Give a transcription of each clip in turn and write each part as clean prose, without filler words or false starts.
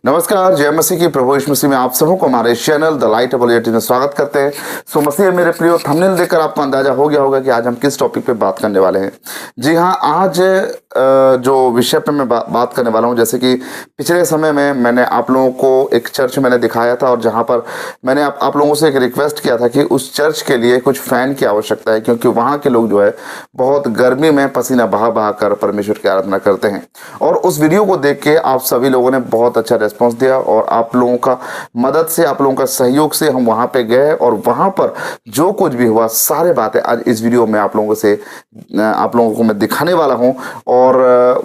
नमस्कार, जय मसीह की। प्रभु यीशु मसीह में आप सबों को हमारे चैनल द लाइट ऑफ में स्वागत करते हैं। सो मसीह मेरे प्रियो, थंबनेल देखकर आपको अंदाजा हो गया होगा कि आज हम किस टॉपिक पे बात करने वाले हैं। जी हाँ, आज जो विषय पे मैं बात करने वाला हूँ, जैसे कि पिछले समय में मैंने आप लोगों को एक चर्च मैंने दिखाया था और जहाँ पर मैंने आप लोगों से एक रिक्वेस्ट किया था कि उस चर्च के लिए कुछ फैन की आवश्यकता है, क्योंकि वहाँ के लोग जो है बहुत गर्मी में पसीना बहा बहा कर परमेश्वर की आराधना करते हैं। और उस वीडियो को देख के आप सभी लोगों ने बहुत अच्छा रेस्पॉन्स दिया और आप लोगों का मदद से, आप लोगों का सहयोग से हम वहाँ पे गए और वहाँ पर जो कुछ भी हुआ सारे बातें आज इस वीडियो में आप लोगों को मैं दिखाने वाला हूँ। और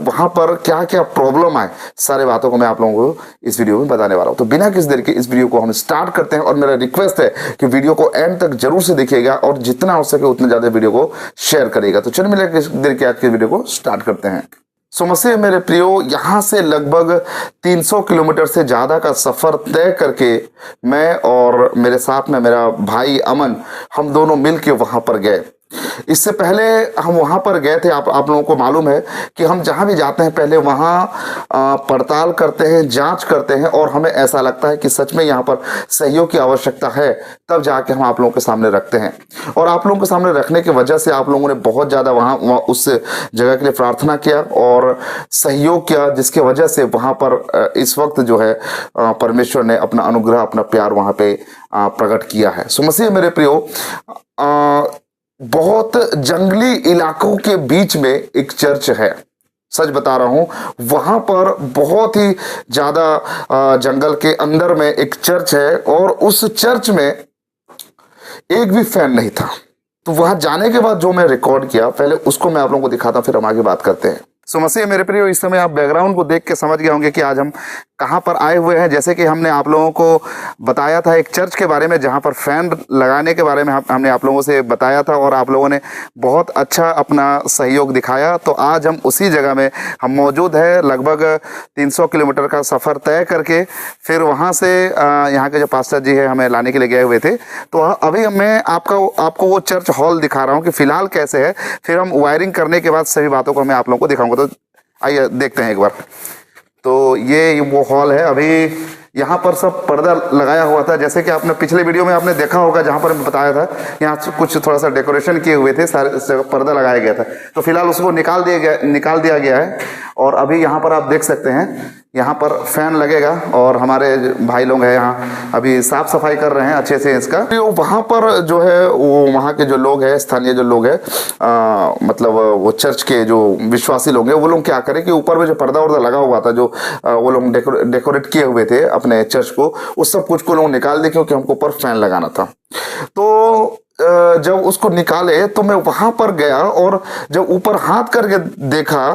वहाँ पर क्या क्या प्रॉब्लम आए, सारे बातों को मैं आप लोगों को इस वीडियो में बताने वाला हूँ। तो बिना किसी देर के इस वीडियो को हम स्टार्ट करते हैं और मेरा रिक्वेस्ट है कि वीडियो को एंड तक जरूर से देखिएगा और जितना हो सके उतना ज्यादा वीडियो को शेयर करिएगा। तो चलिए मिले किसी देर के आज की वीडियो को स्टार्ट करते हैं। सो मसीह मेरे प्रियो, यहाँ से लगभग 300 किलोमीटर से ज़्यादा का सफ़र तय करके मैं और मेरे साथ में मेरा भाई अमन, हम दोनों मिल के वहाँ पर गए। इससे पहले हम वहाँ पर गए थे, आप लोगों को मालूम है कि हम जहाँ भी जाते हैं पहले वहाँ पड़ताल करते हैं, जांच करते हैं और हमें ऐसा लगता है कि सच में यहाँ पर सहयोग की आवश्यकता है, तब जाके हम आप लोगों के सामने रखते हैं। और आप लोगों के सामने रखने की वजह से आप लोगों ने बहुत ज़्यादा वहाँ उस जगह के लिए प्रार्थना किया और सहयोग किया, जिसकी वजह से वहाँ पर इस वक्त जो है परमेश्वर ने अपना अनुग्रह, अपना प्यार वहाँ पे प्रकट किया है। सो मसीह मेरे प्रियो, बहुत जंगली इलाकों के बीच में एक चर्च है। सच बता रहा हूं, वहां पर बहुत ही ज्यादा जंगल के अंदर में एक चर्च है और उस चर्च में एक भी फैन नहीं था। तो वहां जाने के बाद जो मैं रिकॉर्ड किया, पहले उसको मैं आप लोगों को दिखाता हूं, फिर हम आगे बात करते हैं। सो मसीह मेरे प्रियो, इस समय आप बैकग्राउंड को देख के समझ गए होंगे कि आज हम कहाँ पर आए हुए हैं। जैसे कि हमने आप लोगों को बताया था एक चर्च के बारे में जहाँ पर फैन लगाने के बारे में हमने आप लोगों से बताया था और आप लोगों ने बहुत अच्छा अपना सहयोग दिखाया। तो आज हम उसी जगह में हम मौजूद है, लगभग 300 किलोमीटर का सफ़र तय करके फिर वहाँ से यहाँ के जो पास्टर जी है हमें लाने के लिए गए हुए थे। तो अभी मैं आपको वो चर्च हॉल दिखा रहा हूँ कि फ़िलहाल कैसे है, फिर हम वायरिंग करने के बाद सभी बातों को मैं आप लोगों को दिखाऊंगा। तो आइए देखते हैं एक बार। तो ये वो हॉल है। अभी यहाँ पर सब पर्दा लगाया हुआ था, जैसे कि आपने पिछले वीडियो में आपने देखा होगा जहाँ पर मैं बताया था, यहाँ कुछ थोड़ा सा डेकोरेशन किए हुए थे, सारे पर्दा लगाया गया था। तो फिलहाल उसको निकाल दिया गया है और अभी यहाँ पर आप देख सकते हैं, यहाँ पर फैन लगेगा और हमारे भाई लोग हैं यहाँ अभी साफ सफाई कर रहे हैं अच्छे से इसका। तो वहाँ पर जो है वो वहाँ के जो लोग हैं, स्थानीय जो लोग हैं, मतलब वो चर्च के जो विश्वासी लोग हैं, वो लोग क्या करें कि ऊपर में जो पर्दा वर्दा लगा हुआ था, जो वो लोग डेकोरेट किए हुए थे अपने चर्च को, उस सब कुछ को लोग निकाल दिए क्योंकि हमको ऊपर फैन लगाना था। तो जब उसको निकाले तो मैं वहां पर गया और जब ऊपर हाथ करके देखा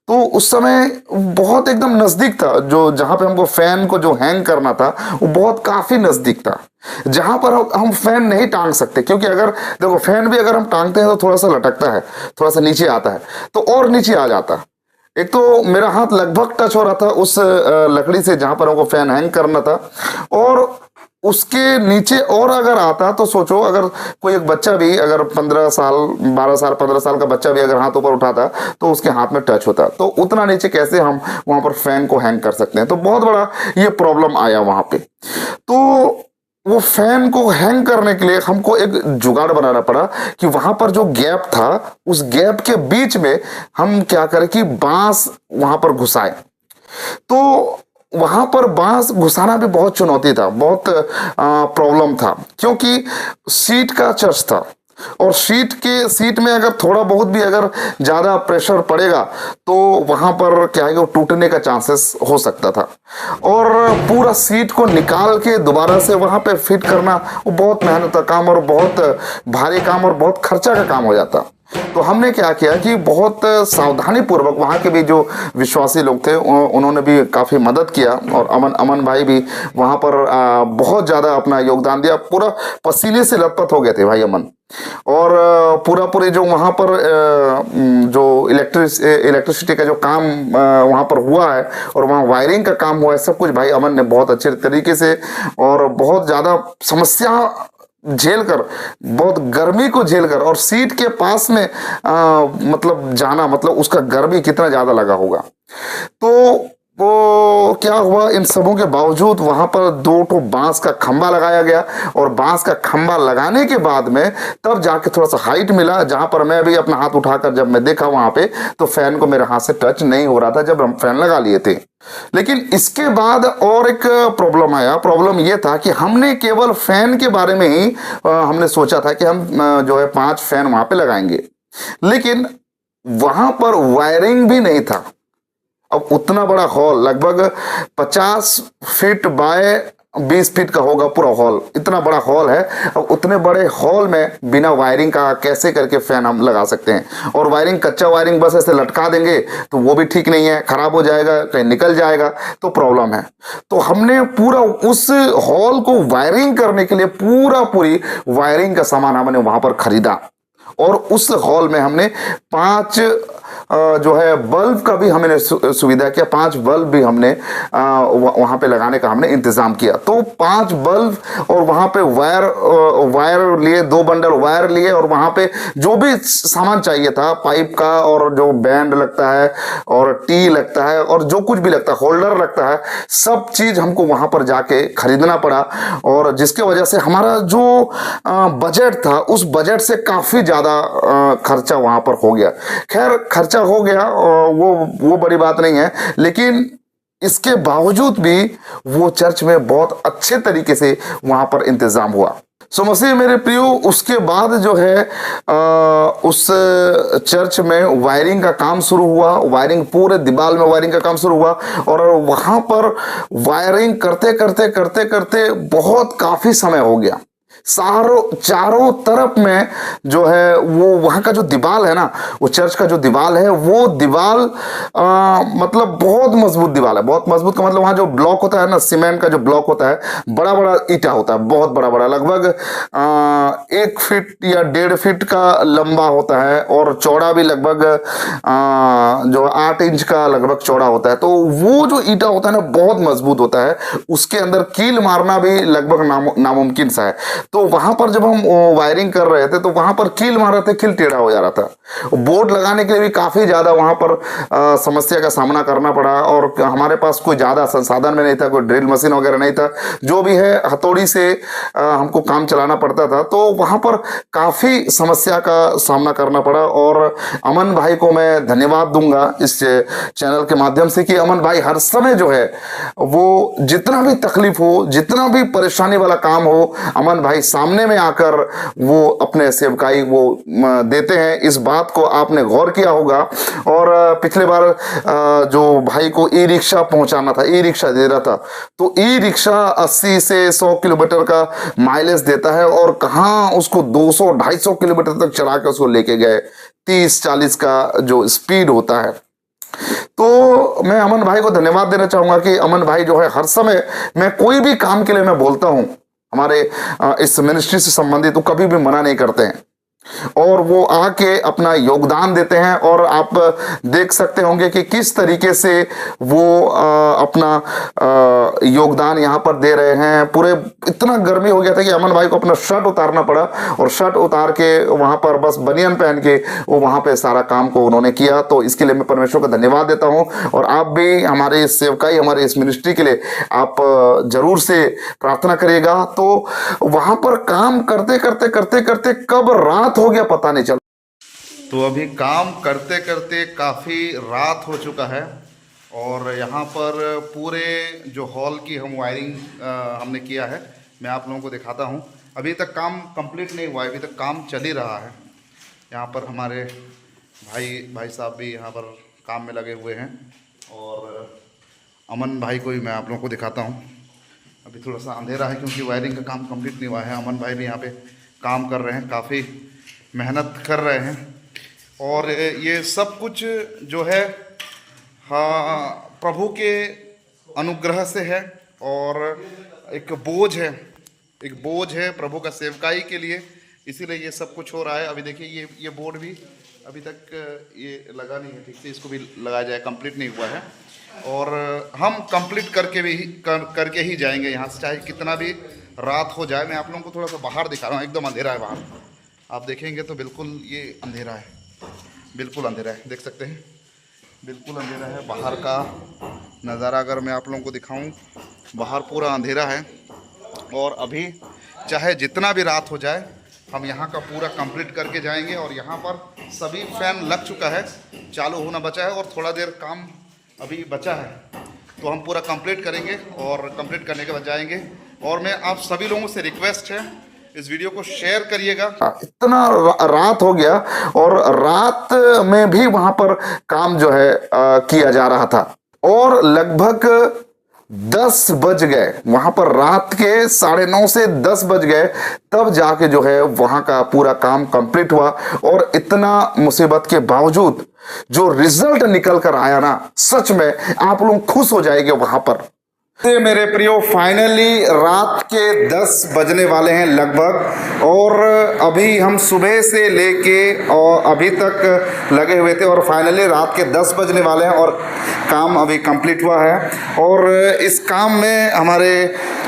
तो उस समय बहुत एकदम नजदीक था, जो जहां पे हमको फैन को जो हैंग करना था वो बहुत काफी नजदीक था, जहां पर हम फैन नहीं टांग सकते। क्योंकि अगर देखो, फैन भी अगर हम टांगते हैं तो थोड़ा सा लटकता है, थोड़ा सा नीचे आता है, तो और नीचे आ जाता। एक तो मेरा हाथ लगभग टच हो रहा था उस लकड़ी से जहां पर हमको फैन हैंग करना था, और उसके नीचे और अगर आता तो सोचो, अगर कोई एक बच्चा भी, अगर 15 साल 12 साल 15 साल का बच्चा भी अगर हाथ ऊपर उठाता तो उसके हाथ में टच होता, तो उतना नीचे कैसे हम वहां पर फैन को हैंग कर सकते हैं। तो बहुत बड़ा ये प्रॉब्लम आया वहां पे। तो वो फैन को हैंग करने के लिए हमको एक जुगाड़ बनाना पड़ा कि वहां पर जो गैप था, उस गैप के बीच में हम क्या करें कि बांस वहां पर घुसाए। तो वहां पर बांस घुसाना भी बहुत चुनौती था, बहुत प्रॉब्लम था, क्योंकि सीट का चर्च था और सीट में अगर थोड़ा बहुत भी अगर ज्यादा प्रेशर पड़ेगा तो वहां पर क्या है कि वो टूटने का चांसेस हो सकता था। और पूरा सीट को निकाल के दोबारा से वहां पे फिट करना वो बहुत मेहनत का काम और बहुत भारी काम और बहुत खर्चा का काम हो जाता। तो हमने क्या किया कि बहुत सावधानी पूर्वक वहाँ के भी जो विश्वासी लोग थे उन्होंने भी काफ़ी मदद किया और अमन भाई भी वहाँ पर बहुत ज़्यादा अपना योगदान दिया। पूरा पसीने से लथपथ हो गए थे भाई अमन। और पूरी जो वहाँ पर जो इलेक्ट्रिसिटी का जो काम वहाँ पर हुआ है और वहाँ वायरिंग का काम हुआ है, सब कुछ भाई अमन ने बहुत अच्छे तरीके से और बहुत ज़्यादा समस्या झेलकर, बहुत गर्मी को झेलकर, और सीट के पास में मतलब जाना, मतलब उसका गर्मी कितना ज्यादा लगा होगा। तो वो क्या हुआ, इन सबों के बावजूद वहां पर 2 बांस का खंबा लगाया गया, और बांस का खंबा लगाने के बाद में तब जाके थोड़ा सा हाइट मिला, जहां पर मैं भी अपना हाथ उठाकर जब मैं देखा वहां पे, तो फैन को मेरे हाथ से टच नहीं हो रहा था जब हम फैन लगा लिए थे। लेकिन इसके बाद और एक प्रॉब्लम आया। प्रॉब्लम यह था कि हमने केवल फैन के बारे में ही हमने सोचा था कि हम जो है 5 फैन वहां पे लगाएंगे, लेकिन वहां पर वायरिंग भी नहीं था। अब उतना बड़ा हॉल, लगभग 50 फीट बाय 20 फीट का होगा पूरा हॉल, इतना बड़ा हॉल है। अब उतने बड़े हॉल में बिना वायरिंग का कैसे करके फैन हम लगा सकते हैं? और वायरिंग, कच्चा वायरिंग बस ऐसे लटका देंगे तो वो भी ठीक नहीं है, खराब हो जाएगा, कहीं निकल जाएगा तो प्रॉब्लम है। तो हमने पूरा उस हॉल को वायरिंग करने के लिए पूरी वायरिंग का सामान हमने वहां पर खरीदा, और उस हॉल में हमने 5 जो है बल्ब का भी हमने सुविधा किया, 5 बल्ब भी हमने वहां पे लगाने का हमने इंतजाम किया। तो 5 बल्ब, और वहां पे वायर लिए, 2 बंडल वायर लिए, और वहां पे जो भी सामान चाहिए था, पाइप का, और जो बैंड लगता है, और टी लगता है, और जो कुछ भी लगता है, होल्डर लगता है, सब चीज हमको वहां पर जाके खरीदना पड़ा। और जिसके वजह से हमारा जो बजट था, उस बजट से काफी ज्यादा खर्चा वहां पर हो गया। खैर, खर्चा हो गया, वो बड़ी बात नहीं है, लेकिन इसके बावजूद भी वो चर्च में बहुत अच्छे तरीके से वहां पर इंतजाम हुआ। सो मसीह मेरे प्रियो, उसके बाद जो है उस चर्च में वायरिंग का काम शुरू हुआ। वायरिंग, पूरे दीवार में वायरिंग का काम शुरू हुआ, और वहां पर वायरिंग करते करते करते करते बहुत काफी समय हो गया। चारों तरफ में जो है वो वहां का जो दीवार है ना, वो चर्च का जो दीवार है, वो दीवार मतलब बहुत मजबूत दीवार है। बहुत मजबूत का मतलब वहां जो ब्लॉक होता है ना, सीमेंट का जो ब्लॉक होता है, बड़ा बड़ा ईटा होता है, बहुत बड़ा बड़ा, लगभग 1 फीट या 1.5 फीट का लंबा होता है, और चौड़ा भी लगभग जो 8 इंच का लगभग चौड़ा होता है। तो वो जो ईटा होता है ना, बहुत मजबूत होता है, उसके अंदर कील मारना भी लगभग नामुमकिन सा है। तो वहां पर जब हम वायरिंग कर रहे थे, तो वहां पर कील मार रहे थे, कील टेढ़ा हो जा रहा था। बोर्ड लगाने के लिए भी काफी ज्यादा वहां पर समस्या का सामना करना पड़ा, और हमारे पास कोई ज्यादा संसाधन में नहीं था, कोई ड्रिल मशीन वगैरह नहीं था, जो भी है हथौड़ी से हमको काम चलाना पड़ता था। तो वहां पर काफी समस्या का सामना करना पड़ा। और अमन भाई को मैं धन्यवाद दूंगा इस चैनल के माध्यम से, कि अमन भाई हर समय जो है वो जितना भी तकलीफ हो, जितना भी परेशानी वाला काम हो, अमन भाई सामने में आकर वो अपने सेवकाई वो देते हैं। इस बात को आपने गौर किया होगा। और पिछले बार जो भाई को ई रिक्शा पहुंचाना था, ई रिक्शा दे रहा था, तो ई रिक्शा 80 से 100 किलोमीटर का माइलेज देता है, और कहाँ उसको 200-250 किलोमीटर तक चला के उसको लेके गए, 30-40 का जो स्पीड होता है। तो मैं अमन भाई को धन्यवाद देना चाहूंगा कि अमन भाई जो है हर समय, मैं कोई भी काम के लिए मैं बोलता हूं हमारे इस मिनिस्ट्री से संबंधित, तो कभी भी मना नहीं करते हैं, और वो आके अपना योगदान देते हैं। और आप देख सकते होंगे कि किस तरीके से वो अपना योगदान यहाँ पर दे रहे हैं। पूरे इतना गर्मी हो गया था कि अमन भाई को अपना शर्ट उतारना पड़ा, और शर्ट उतार के वहां पर बस बनियान पहन के वो वहां पे सारा काम को उन्होंने किया। तो इसके लिए मैं परमेश्वर का धन्यवाद देता हूं। और आप भी हमारे इस सेवकाई, हमारे इस मिनिस्ट्री के लिए आप जरूर से प्रार्थना करिएगा। तो वहां पर काम करते करते करते करते कब रात हो गया पता नहीं चला। तो अभी काम करते करते काफ़ी रात हो चुका है, और यहाँ पर पूरे जो हॉल की हम वायरिंग हमने किया है, मैं आप लोगों को दिखाता हूँ। अभी तक काम कंप्लीट नहीं हुआ है, अभी तक काम चल ही रहा है। यहाँ पर हमारे भाई साहब भी यहाँ पर काम में लगे हुए हैं, और अमन भाई को भी मैं आप लोगों को दिखाता हूँ। अभी थोड़ा सा अंधेरा है क्योंकि वायरिंग का काम कंप्लीट नहीं हुआ है। अमन भाई भी यहाँ पे काम कर रहे हैं, काफ़ी मेहनत कर रहे हैं। और ये सब कुछ जो है हाँ प्रभु के अनुग्रह से है, और एक बोझ है प्रभु का सेवकाई के लिए, इसीलिए ये सब कुछ हो रहा है। अभी देखिए ये बोर्ड भी अभी तक ये लगा नहीं है ठीक से, इसको भी लगाया जाए, कंप्लीट नहीं हुआ है। और हम कंप्लीट करके ही जाएंगे यहाँ से, चाहे कितना भी रात हो जाए। मैं आप लोगों को थोड़ा सा बाहर दिखा रहा हूँ, एकदम अंधेरा है बाहर, आप देखेंगे तो बिल्कुल ये अंधेरा है, बिल्कुल अंधेरा है, देख सकते हैं। बिल्कुल अंधेरा है। बाहर का नज़ारा अगर मैं आप लोगों को दिखाऊं, बाहर पूरा अंधेरा है। और अभी चाहे जितना भी रात हो जाए, हम यहाँ का पूरा कंप्लीट करके जाएंगे। और यहाँ पर सभी फैन लग चुका है, चालू होना बचा है और थोड़ा देर काम अभी बचा है, तो हम पूरा कंप्लीट करेंगे और कंप्लीट करने के बाद जाएंगे। और मैं आप सभी लोगों से रिक्वेस्ट है, इस वीडियो को शेयर करिएगा। इतना रात हो गया और रात में भी वहां पर काम जो है किया जा रहा था और लगभग 10 बज गए। वहां पर रात के 9:30 से 10 बज गए, तब जाके जो है वहां का पूरा काम कंप्लीट हुआ। और इतना मुसीबत के बावजूद जो रिजल्ट निकल कर आया ना, सच में आप लोग खुश हो जाएंगे वहां पर। मेरे प्रियो, फाइनली रात के 10 बजने वाले हैं लगभग, और अभी हम सुबह से लेके और अभी तक लगे हुए थे और फाइनली रात के 10 बजने वाले हैं और काम अभी कंप्लीट हुआ है। और इस काम में हमारे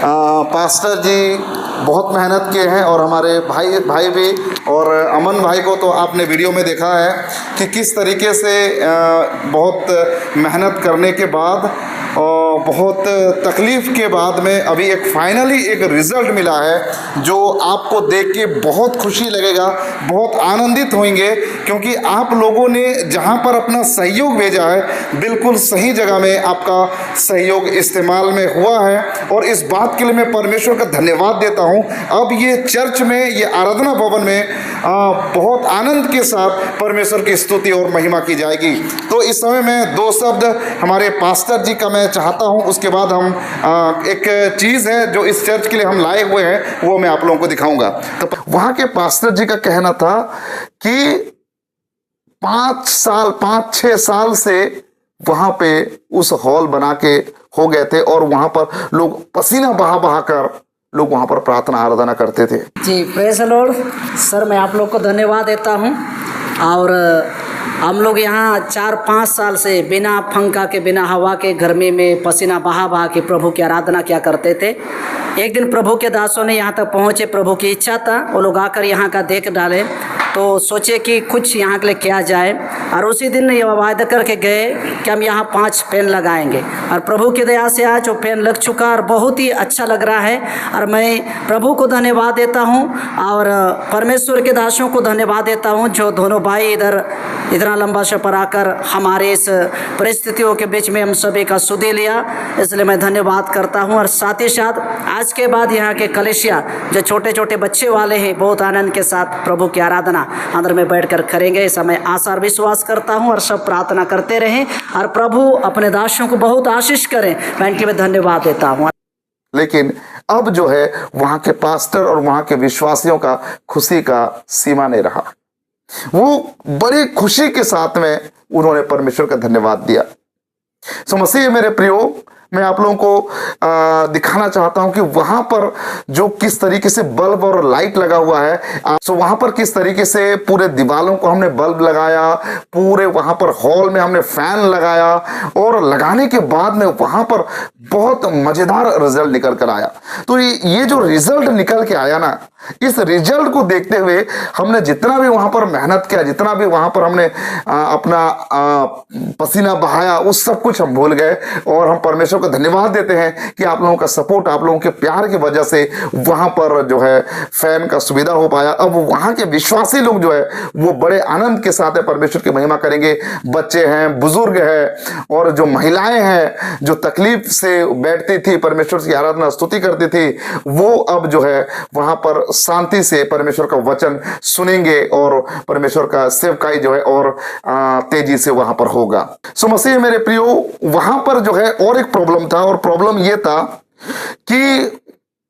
पास्टर जी बहुत मेहनत किए हैं और हमारे भाई भी, और अमन भाई को तो आपने वीडियो में देखा है कि किस तरीके से बहुत मेहनत करने के बाद और बहुत तकलीफ़ के बाद में अभी एक फाइनली एक रिज़ल्ट मिला है, जो आपको देख के बहुत खुशी लगेगा, बहुत आनंदित होंगे, क्योंकि आप लोगों ने जहां पर अपना सहयोग भेजा है, बिल्कुल सही जगह में आपका सहयोग इस्तेमाल में हुआ है। और इस बात के लिए मैं परमेश्वर का धन्यवाद देता हूं। अब ये चर्च में, ये आराधना भवन में बहुत आनंद के साथ परमेश्वर की स्तुति और महिमा की जाएगी। तो इस समय मैं 2 शब्द हमारे पास्टर जी का मैं चाहता हूं, उसके बाद हम एक चीज़ है जो इस चर्च के लिए हम लाए हुए हैं, वो मैं आप लोगों को दिखाऊंगा। तो वहां के पास्टर जी का कहना था कि 5-6 साल से वहां पे उस हॉल बना के हो गए थे और वहां पर लोग पसीना बहा कर लोग वहां पर प्रार्थना आराधना करते थे। जी, प्रेज़ द लॉर्ड। सर, मैं आप लोग को धन्यवाद देता हूं। और हम लोग यहाँ 4-5 साल से बिना पंखा के, बिना हवा के, गर्मी में पसीना बहा के प्रभु की आराधना किया करते थे। एक दिन प्रभु के दासों ने यहाँ तक पहुँचे, प्रभु की इच्छा था वो लोग आकर यहाँ का देख डाले, तो सोचे कि कुछ यहाँ के लिए किया जाए। और उसी दिन ये वायदा करके गए कि हम यहाँ 5 फैन लगाएंगे, और प्रभु की दया से आज वो फैन लग चुका और बहुत ही अच्छा लग रहा है। और मैं प्रभु को धन्यवाद देता हूँ और परमेश्वर के दासों को धन्यवाद देता हूँ, जो दोनों भाई इतना लंबा सफर आकर हमारे इस परिस्थितियों के बीच में हम सभी का सुधे लिया, इसलिए मैं धन्यवाद करता हूँ। और साथ ही साथ आज के बाद यहाँ के कलीसिया जो छोटे छोटे बच्चे वाले हैं, बहुत आनंद के साथ प्रभु की आराधना अंदर में बैठकर करेंगे, ऐसा मैं आशा और विश्वास करता हूँ। और सब प्रार्थना करते रहें और प्रभु अपने दासों को बहुत आशीष करें, मैं इनके लिए धन्यवाद देता हूँ। लेकिन अब जो है वहां के पास्टर और वहां के विश्वासियों का खुशी का सीमा नहीं रहा। वो बड़ी खुशी के साथ में उन्होंने परमेश्वर का धन्यवाद दिया। सो मसीह मेरे प्रियो, मैं आप लोगों को दिखाना चाहता हूं कि वहां पर जो किस तरीके से बल्ब और लाइट लगा हुआ है, सो वहां पर किस तरीके से पूरे दीवारों को हमने बल्ब लगाया, पूरे वहां पर हॉल में हमने फैन लगाया, और लगाने के बाद में वहां पर बहुत मजेदार रिजल्ट निकल कर आया। तो ये जो रिजल्ट निकल के आया ना, इस रिजल्ट को देखते हुए हमने जितना भी वहां पर मेहनत किया, जितना भी वहां पर हमने अपना पसीना बहाया, उस सब कुछ हम भूल गए। और हम परमेश्वर को धन्यवाद देते हैं कि आप लोगों का सपोर्ट, आप लोगों के प्यार की वजह से वहां पर जो है फैन का सुविधा हो पाया। अब वहां के विश्वासी लोग जो है वो बड़े आनंद के साथ परमेश्वर की महिमा करेंगे। बच्चे हैं, बुजुर्ग हैं, और जो महिलाएं हैं जो तकलीफ से बैठती थी, परमेश्वर की आराधना स्तुति करती थी, वो अब जो है वहां पर शांति से परमेश्वर का वचन सुनेंगे और परमेश्वर का सेवकाई जो है और तेजी से वहां पर होगा। सो मसीह मेरे प्रियो, वहां पर जो है और एक प्रॉब्लम था, और प्रॉब्लम ये था कि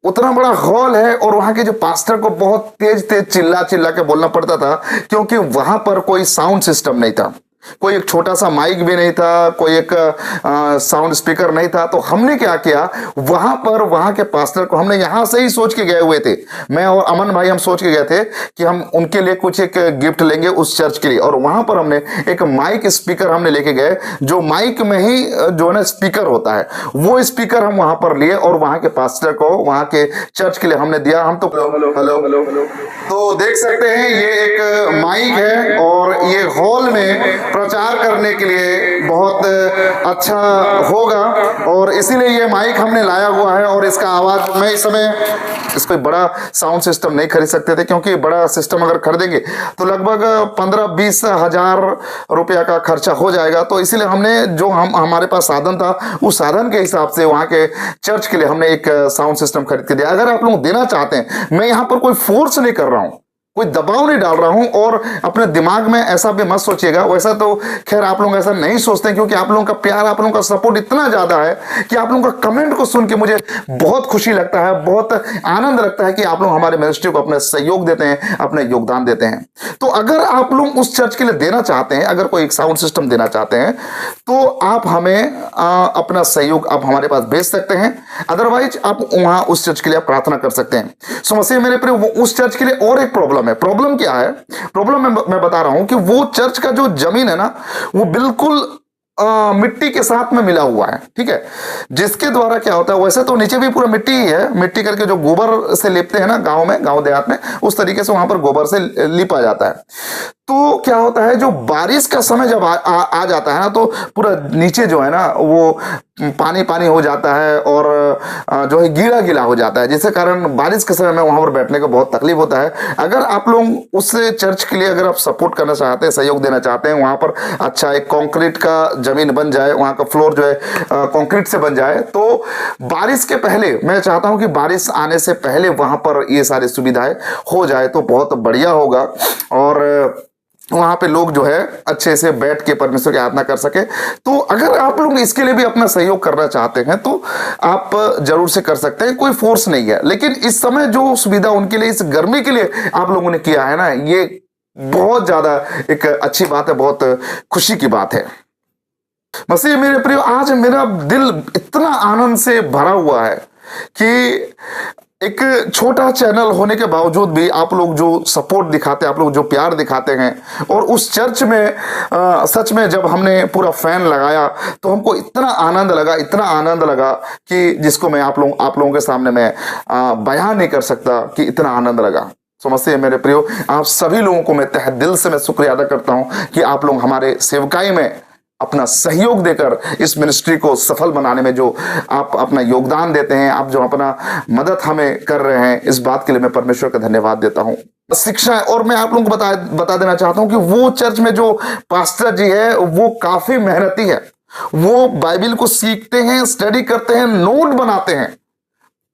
उतना बड़ा हॉल है और वहां के जो पास्टर को बहुत तेज चिल्ला के बोलना पड़ता था, क्योंकि वहां पर कोई साउंड सिस्टम नहीं था, कोई एक छोटा सा माइक भी नहीं था, कोई एक साउंड स्पीकर नहीं था। तो हमने क्या किया, वहां पर वहां के पास्टर को हमने यहां से ही सोच के गए हुए थे, मैं और अमन भाई हम सोच के गए थे कि हम उनके लिए कुछ एक गिफ्ट लेंगे उस चर्च के लिए। और वहां पर हमने एक माइक स्पीकर हमने लेके गए, जो माइक में ही जो है ना स्पीकर होता है, वो स्पीकर हम वहां पर लिए और वहां के पास्टर को वहां के चर्च के लिए हमने दिया। हम तो हेलो तो देख सकते हैं, ये एक माइक है और ये हॉल में प्रचार करने के लिए बहुत अच्छा होगा। और इसीलिए ये माइक हमने लाया हुआ है और इसका आवाज मैं इस समय इसको बड़ा साउंड सिस्टम नहीं खरीद सकते थे, क्योंकि बड़ा सिस्टम अगर खरीदेंगे तो लगभग 15-20 हजार रुपया का खर्चा हो जाएगा। तो इसीलिए हमने जो हमारे पास साधन था उस साधन के हिसाब से वहां के चर्च के लिए हमने एक साउंड सिस्टम खरीद के दिया। अगर आप लोग देना चाहते हैं, मैं यहां पर कोई फोर्स नहीं कर रहा हूं, कोई दबाव नहीं डाल रहा हूं, और अपने दिमाग में ऐसा भी मत सोचिएगा। वैसा तो खैर आप लोग ऐसा नहीं सोचते, क्योंकि आप लोगों का प्यार, आप लोगों का सपोर्ट इतना ज्यादा है कि आप लोगों का कमेंट को सुन के मुझे बहुत खुशी लगता है, बहुत आनंद लगता है कि आप लोग हमारे मिनिस्ट्री को अपने सहयोग देते हैं, अपने योगदान देते हैं। तो अगर आप लोग उस चर्च के लिए देना चाहते हैं, अगर कोई एक साउंड सिस्टम देना चाहते हैं, तो आप हमें अपना सहयोग आप हमारे पास भेज सकते हैं। अदरवाइज आप वहां उस चर्च के लिए प्रार्थना कर सकते हैं। सो मसीह मेरे प्रिय, उस चर्च के लिए और एक प्रॉब्लम है। प्रॉब्लम क्या है? प्रॉब्लम मैं बता रहा हूं कि वो चर्च का जो जमीन है ना, वो बिल्कुल मिट्टी के साथ में मिला हुआ है, ठीक है। जिसके द्वारा क्या होता है, वैसे तो नीचे भी पूरा मिट्टी ही है, मिट्टी करके जो गोबर से लिपते हैं ना गांव में, गांव देहात में, उस तरीके से वहां पर गोबर से लिपा जाता है। तो क्या होता है, जो बारिश का समय जब आ जाता है ना, तो पूरा नीचे जो है ना वो पानी पानी हो जाता है और जो है गीला गीला हो जाता है, जिसके कारण बारिश के समय में वहां पर बैठने को बहुत तकलीफ होता है। अगर आप लोग उस चर्च के लिए अगर आप सपोर्ट करना चाहते हैं, सहयोग देना चाहते हैं, वहां पर अच्छा एक कंक्रीट का जमीन बन जाए, वहां का फ्लोर जो है कंक्रीट से बन जाए, तो बारिश के पहले मैं चाहता हूं कि बारिश आने से पहले वहां पर ये सारी सुविधाएं हो जाए तो बहुत बढ़िया होगा, और वहां पे लोग जो है अच्छे से बैठ के परमेश्वर की आराधना कर सके। तो अगर आप लोग इसके लिए भी अपना सहयोग करना चाहते हैं तो आप जरूर से कर सकते हैं, कोई फोर्स नहीं है। लेकिन इस समय जो सुविधा उनके लिए, इस गर्मी के लिए आप लोगों ने किया है ना, ये बहुत ज्यादा एक अच्छी बात है, बहुत खुशी की बात है। मसीह मेरे प्रिय, आज मेरा दिल इतना आनंद से भरा हुआ है कि एक छोटा चैनल होने के बावजूद भी आप लोग जो सपोर्ट दिखाते हैं, आप लोग जो प्यार दिखाते हैं, और उस चर्च में सच में जब हमने पूरा फैन लगाया तो हमको इतना आनंद लगा, इतना आनंद लगा कि जिसको मैं आप लोगों के सामने मैं बयान नहीं कर सकता कि इतना आनंद लगा। समझते मेरे प्रियो, आप सभी लोगों को मैं तहे दिल से मैं शुक्रिया अदा करता हूं कि आप लोग हमारे सेवकाई में अपना सहयोग देकर इस मिनिस्ट्री को सफल बनाने में जो आप अपना योगदान देते हैं, आप जो अपना मदद हमें कर रहे हैं, इस बात के लिए मैं परमेश्वर का धन्यवाद देता हूं। शिक्षा, और मैं आप लोगों को बता देना चाहता हूं कि वो चर्च में जो पास्टर जी है वो काफी मेहनती है। वो बाइबल को सीखते हैं, स्टडी करते हैं, नोट बनाते हैं,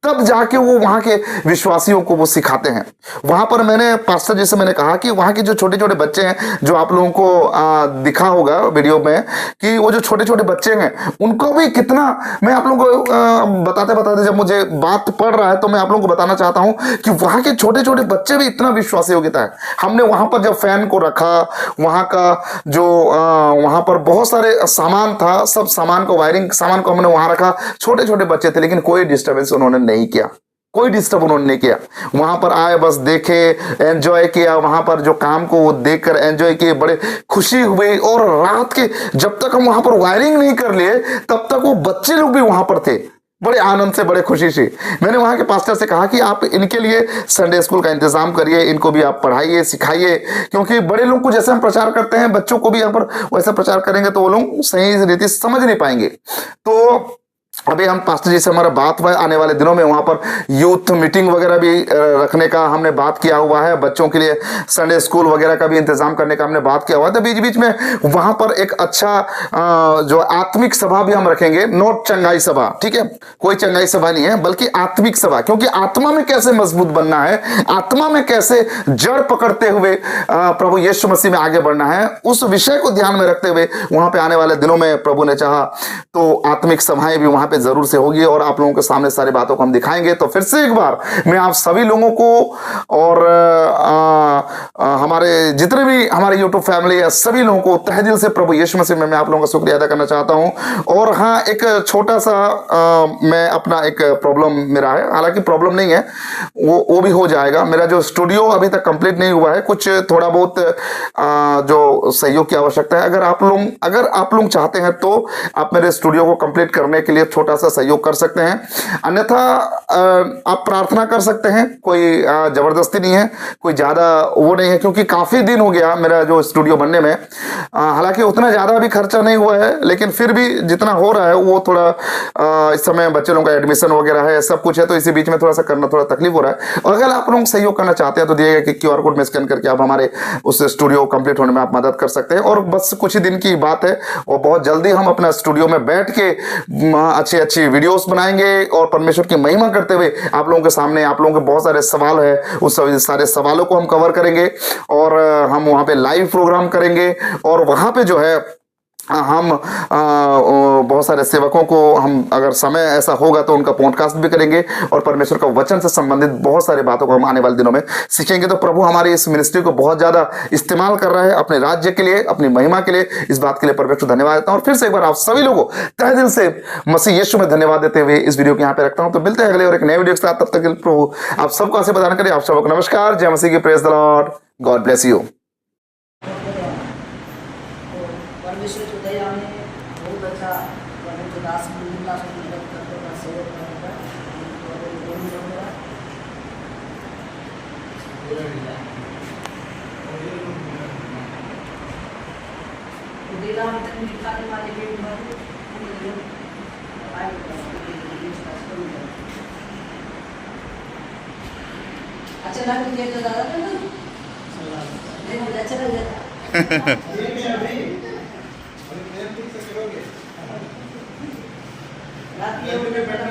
तब जाके वो वहां के विश्वासियों को वो सिखाते हैं। वहां पर मैंने पास्टर जी से मैंने कहा कि वहां के जो छोटे छोटे बच्चे हैं, जो आप लोगों को दिखा होगा वीडियो में, कि वो जो छोटे छोटे बच्चे हैं उनको भी कितना, मैं आप लोगों को बताते बताते जब मुझे बात पढ़ रहा है तो मैं आप लोगों को बताना चाहता हूं कि वहां के छोटे छोटे बच्चे भी इतना विश्वासी योग्यता है। हमने वहां पर जब फैन को रखा, वहां का जो वहां पर बहुत सारे सामान था, सब सामान को, वायरिंग सामान को हमने वहां रखा। छोटे छोटे बच्चे थे, लेकिन कोई डिस्टर्बेंस उन्होंने नहीं किया, कोई डिस्टर्ब उन्होंने नहीं किया। वहां पर आए, बस देखे, एंजॉय किया, वहां पर जो काम को वो देखकर एंजॉय किए, बड़े खुशी हुई। और रात के जब तक हम वहां पर वायरिंग नहीं कर लिए तब तक वो बच्चे लोग भी वहां पर थे, बड़े आनंद से, बड़े खुशी से। मैंने वहां के पास्टर से कहा कि आप इनके लिए संडे स्कूल का इंतजाम करिए, इनको भी आप पढ़ाइए, सिखाइए, क्योंकि बड़े लोग को जैसे हम प्रचार करते हैं बच्चों को भी यहाँ पर वैसा प्रचार करेंगे तो वो लोग सही रीति समझ नहीं पाएंगे। तो अभी हम पास्टर जी से हमारा बात हुआ, आने वाले दिनों में वहां पर यूथ मीटिंग वगैरह भी रखने का हमने बात किया हुआ है, बच्चों के लिए संडे स्कूल वगैरह का भी इंतजाम करने का हमने बात किया हुआ है। तो बीच बीच में वहां पर एक अच्छा जो आत्मिक सभा भी हम रखेंगे, नोट चंगाई सभा, ठीक है, कोई चंगाई सभा नहीं है बल्कि आत्मिक सभा, क्योंकि आत्मा में कैसे मजबूत बनना है, आत्मा में कैसे जड़ पकड़ते हुए प्रभु यीशु मसीह में आगे बढ़ना है, उस विषय को ध्यान में रखते हुए वहां पे आने वाले दिनों में प्रभु ने चाहा तो आत्मिक सभाएं भी वहां पे जरूर से होगी और आप लोगों के सामने सारी बातों को हम दिखाएंगे। तो फिर से एक बार मैं आप सभी लोगों को और हमारे जितने भी हमारे यूट्यूब फैमिली है सभी लोगों को तहे दिल से प्रभु यीशु मसीह में मैं आप लोगों का शुक्रिया अदा करना चाहता हूं। और हाँ, एक छोटा सा मैं अपना एक प्रॉब्लम मेरा है, हालांकि प्रॉब्लम नहीं है, वो भी हो जाएगा। मेरा जो स्टूडियो अभी तक कंप्लीट नहीं हुआ है, कुछ थोड़ा बहुत जो सहयोग की आवश्यकता है। अगर आप लोग चाहते हैं तो आप मेरे स्टूडियो को कंप्लीट करने के लिए एक छोटा सा सहयोग कर सकते हैं। अन्यथा आप प्रार्थना कर सकते हैं, कोई जबरदस्ती नहीं है, कोई ज़्यादा वो नहीं है, क्योंकि काफ़ी दिन हो गया मेरा जो स्टूडियो बनने में। हालांकि उतना ज़्यादा भी खर्चा नहीं हुआ है, लेकिन फिर भी जितना हो रहा है वो थोड़ा इस समय बच्चे लोगों का एडमिशन वगैरह है, सब कुछ है, तो इसी बीच में थोड़ा सा करना थोड़ा तकलीफ हो रहा है। और अगर आप लोग सहयोग करना चाहते हैं तो दिए गए QR कोड में स्कैन करके आप हमारे उस स्टूडियो कंप्लीट होने में आप मदद कर सकते हैं। और बस कुछ ही दिन की बात है, और बहुत जल्दी हम अपना स्टूडियो में बैठ के अच्छी अच्छी वीडियोस बनाएंगे और परमेश्वर की महिमा करते हुए आप लोगों के सामने, आप लोगों के बहुत सारे सवाल है, उस सारे सवालों को हम कवर करेंगे और हम वहाँ पे लाइव प्रोग्राम करेंगे। और वहाँ पे जो है हम बहुत सारे सेवकों को हम, अगर समय ऐसा होगा तो उनका पॉडकास्ट भी करेंगे और परमेश्वर का वचन से संबंधित बहुत सारी बातों को हम आने वाले दिनों में सीखेंगे। तो प्रभु हमारी इस मिनिस्ट्री को बहुत ज़्यादा इस्तेमाल कर रहा है अपने राज्य के लिए, अपनी महिमा के लिए। इस बात के लिए परमेश्वर धन्यवाद देता हूँ। और फिर से एक बार आप सभी लोगों को तहे दिल से मसीह यीशु में धन्यवाद देते हुए इस वीडियो को यहाँ पे रखता हूँ। तो मिलते हैं अगले और एक नए वीडियो के साथ। तब तक प्रभु आप सबको ऐसे प्रदान करें। आप सबको नमस्कार, जय मसीह की, praise the Lord, God bless you. परमेश्वर की दया में बहुत अच्छा प्रभु के दास मंडला से मदद करते हुए सेवक करेगा। अच्छा लग मुझे तो दादा नहीं मुझे अच्छा लग जाता। रात ये मुझे बैठा